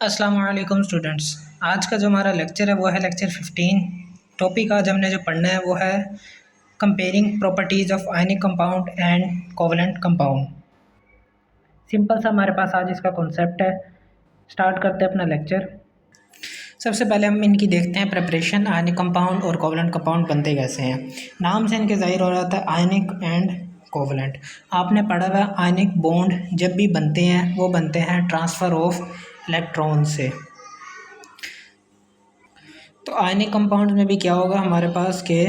अस्सलाम वालेकुम स्टूडेंट्स। आज का जो हमारा लेक्चर है वो है लेक्चर 15। टॉपिक आज हमने जो पढ़ना है वो है comparing properties of ionic compound and covalent compound. Simple सा हमारे पास आज इसका कॉन्सेप्ट है। स्टार्ट करते हैं अपना लेक्चर। सबसे पहले हम इनकी देखते हैं प्रिपरेशन। आयनिक कंपाउंड और कोवलेंट कंपाउंड बनते कैसे हैं। नाम से इनके ज़ाहिर हो रहा था आयनिक एंड कोवलेंट। आपने पढ़ा हुआ आयनिक बॉन्ड जब भी बनते हैं वो बनते हैं ट्रांसफ़र ऑफ इलेक्ट्रॉन से। तो आयनिक कंपाउंड में भी क्या होगा हमारे पास के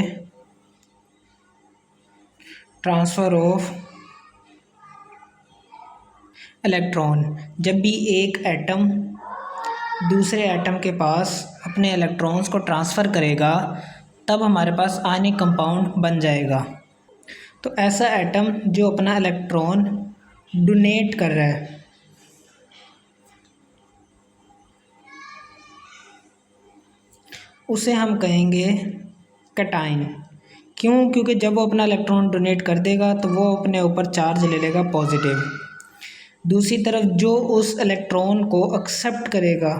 ट्रांसफ़र ऑफ इलेक्ट्रॉन। जब भी एक एटम दूसरे एटम के पास अपने इलेक्ट्रॉन्स को ट्रांसफ़र करेगा तब हमारे पास आयनिक कंपाउंड बन जाएगा। तो ऐसा एटम जो अपना इलेक्ट्रॉन डोनेट कर रहा है उसे हम कहेंगे कैटाइन। क्यों? क्योंकि जब वो अपना इलेक्ट्रॉन डोनेट कर देगा तो वो अपने ऊपर चार्ज ले लेगा पॉजिटिव। दूसरी तरफ जो उस इलेक्ट्रॉन को एक्सेप्ट करेगा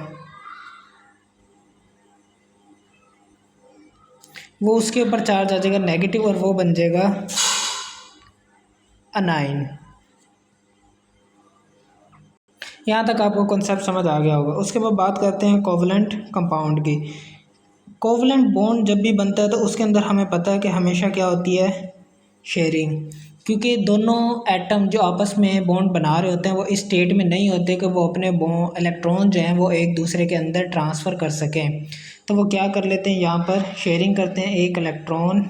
वो उसके ऊपर चार्ज आ जाएगा नेगेटिव और वो बन जाएगा अनाइन। यहाँ तक आपको कॉन्सेप्ट समझ आ गया होगा। उसके बाद बात करते हैं कोवलेंट कंपाउंड की। कोवलेंट बॉन्ड जब भी बनता है तो उसके अंदर हमें पता है कि हमेशा क्या होती है, शेयरिंग। क्योंकि दोनों एटम जो आपस में बॉन्ड बना रहे होते हैं वो इस स्टेट में नहीं होते कि वो अपने इलेक्ट्रॉन जो हैं वो एक दूसरे के अंदर ट्रांसफ़र कर सकें। तो वो क्या कर लेते हैं, यहाँ पर शेयरिंग करते हैं। एक इलेक्ट्रॉन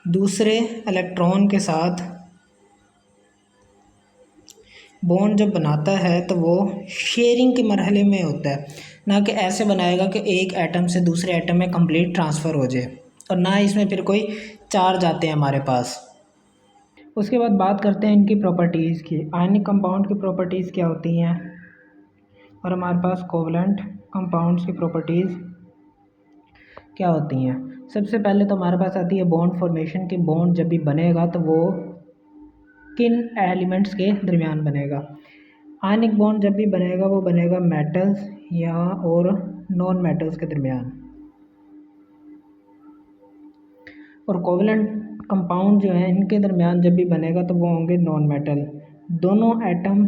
दूसरे इलेक्ट्रॉन के साथ बॉन्ड जब बनाता है तो वो शेयरिंग के मरहले में होता है, ना कि ऐसे बनाएगा कि एक एटम से दूसरे एटम में कंप्लीट ट्रांसफ़र हो जाए, और ना इसमें फिर कोई चार्ज आते हैं हमारे पास। उसके बाद बात करते हैं इनकी प्रॉपर्टीज़ की। आयनिक कंपाउंड की प्रॉपर्टीज़ क्या होती हैं और हमारे पास कोवलेंट कंपाउंड्स की प्रॉपर्टीज़ क्या होती हैं। सबसे पहले तो हमारे पास आती है बॉन्ड फॉर्मेशन की। बॉन्ड जब भी बनेगा तो वो किन एलिमेंट्स के दरमियान बनेगा। आयनिक बॉन्ड जब भी बनेगा वो बनेगा मेटल्स या और नॉन मेटल्स के दरमियान। और कोवलेंट कंपाउंड जो है इनके दरमियान जब भी बनेगा तो वो होंगे नॉन मेटल। दोनों एटम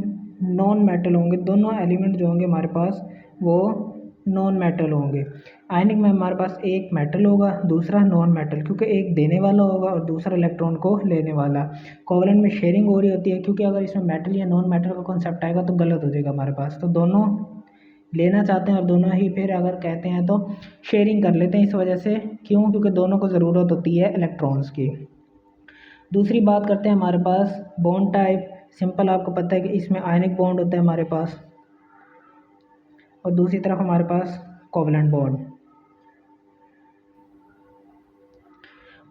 नॉन मेटल होंगे, दोनों एलिमेंट जो होंगे हमारे पास वो नॉन मेटल होंगे। आयनिक में हमारे पास एक मेटल होगा, दूसरा नॉन मेटल, क्योंकि एक देने वाला होगा और दूसरा इलेक्ट्रॉन को लेने वाला। कोवलेंट में शेयरिंग हो रही होती है, क्योंकि अगर इसमें मेटल या नॉन मेटल का कॉन्सेप्ट आएगा तो गलत हो जाएगा हमारे पास। तो दोनों लेना चाहते हैं और दोनों ही फिर अगर कहते हैं तो शेयरिंग कर लेते हैं इस वजह से। क्यों? क्योंकि दोनों को ज़रूरत होती है इलेक्ट्रॉन्स की। दूसरी बात करते हैं हमारे पास बॉन्ड टाइप। सिंपल आपको पता है कि इसमें आयनिक बॉन्ड होता है हमारे पास और दूसरी तरफ हमारे पास कोवलेंट बॉन्ड।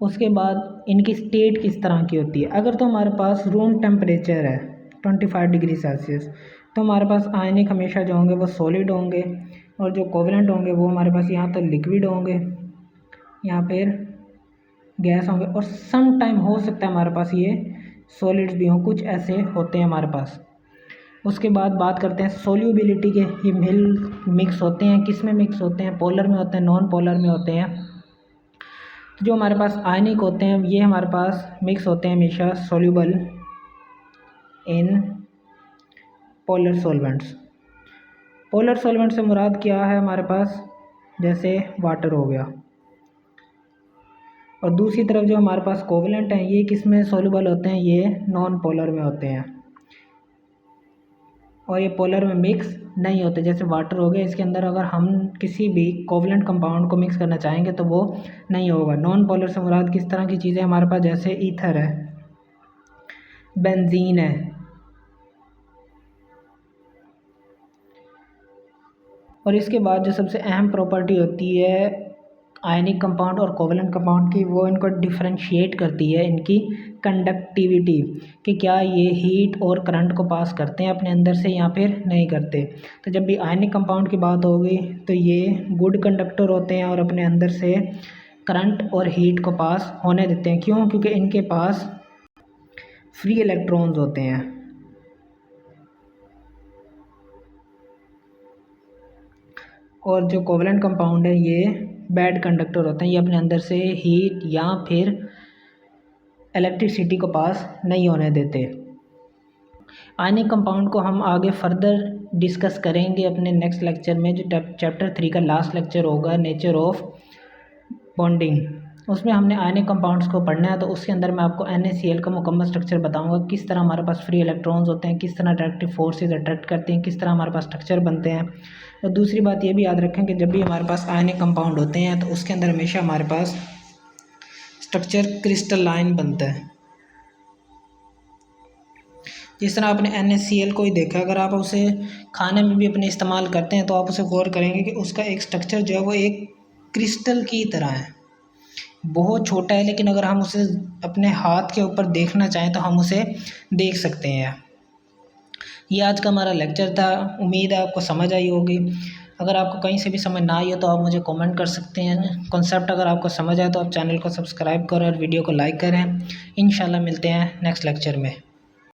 उसके बाद इनकी स्टेट किस तरह की होती है। अगर तो हमारे पास रूम टेम्परेचर है 25 डिग्री सेल्सियस तो हमारे पास आयनिक हमेशा जो होंगे वो सॉलिड होंगे, और जो कोवलेंट होंगे वो हमारे पास यहाँ तो लिक्विड होंगे, यहाँ पर गैस होंगे, और सम टाइम हो सकता है हमारे पास ये सॉलिड्स भी हों, कुछ ऐसे होते हैं हमारे पास। उसके बाद बात करते हैं सोल्यूबिलिटी के। ये मिल मिक्स होते हैं, किस में मिक्स होते हैं, पोलर में होते हैं, नॉन पोलर में होते हैं। जो हमारे पास आयनिक होते हैं ये हमारे पास मिक्स होते हैं हमेशा soluble in polar solvents. Polar solvent से मुराद क्या है हमारे पास, जैसे वाटर हो गया। और दूसरी तरफ जो हमारे पास कोवलेंट हैं ये किस में सोल्यूबल होते हैं, ये नॉन पोलर में होते हैं, और ये पोलर में मिक्स नहीं होते। जैसे वाटर हो गया, इसके अंदर अगर हम किसी भी कोवलेंट कंपाउंड को मिक्स करना चाहेंगे तो वो नहीं होगा। नॉन पोलर से मुराद किस तरह की चीज़ें हमारे पास, जैसे ईथर है, बेंजीन है। और इसके बाद जो सबसे अहम प्रॉपर्टी होती है आयनिक कंपाउंड और कोवलेंट कंपाउंड की, वो इनको डिफरेंशिएट करती है इनकी कंडक्टिविटी, कि क्या ये हीट और करंट को पास करते हैं अपने अंदर से या फिर नहीं करते। तो जब भी आयनिक कंपाउंड की बात होगी तो ये गुड कंडक्टर होते हैं और अपने अंदर से करंट और हीट को पास होने देते हैं। क्यों? क्योंकि इनके पास फ्री इलेक्ट्रॉन्स होते हैं। और जो कोवलेंट कंपाउंड है ये बैड कंडक्टर होते हैं, ये अपने अंदर से हीट या फिर इलेक्ट्रिसिटी को पास नहीं होने देते। आयनिक कंपाउंड को हम आगे फर्दर डिस्कस करेंगे अपने नेक्स्ट लेक्चर में, जो चैप्टर 3 का लास्ट लेक्चर होगा, नेचर ऑफ बॉन्डिंग। उसमें हमने आयनिक कंपाउंड्स को पढ़ना है, तो उसके अंदर मैं आपको NaCl का मुकम्मल स्ट्रक्चर बताऊंगा, किस तरह हमारे पास फ्री इलेक्ट्रॉन्स होते हैं, किस तरह अट्रैक्टिव फोर्सेस अट्रैक्ट करते हैं, किस तरह हमारे पास स्ट्रक्चर बनते हैं। और दूसरी बात ये भी याद रखें कि जब भी हमारे पास आयनिक कंपाउंड होते हैं तो उसके अंदर हमेशा हमारे पास स्ट्रक्चर क्रिस्टलाइन बनता है। जिस तरह आपने NaCl को ही देखा, अगर आप उसे खाने में भी अपने इस्तेमाल करते हैं तो आप उसे गौर करेंगे कि उसका एक स्ट्रक्चर जो है वो एक क्रिस्टल की तरह है, बहुत छोटा है, लेकिन अगर हम उसे अपने हाथ के ऊपर देखना चाहें तो हम उसे देख सकते हैं। ये आज का हमारा लेक्चर था, उम्मीद है आपको समझ आई होगी। अगर आपको कहीं से भी समझ ना आई हो तो आप मुझे कमेंट कर सकते हैं। कॉन्सेप्ट अगर आपको समझ आए तो आप चैनल को सब्सक्राइब करें और वीडियो को लाइक करें। इंशाल्लाह मिलते हैं नेक्स्ट लेक्चर में।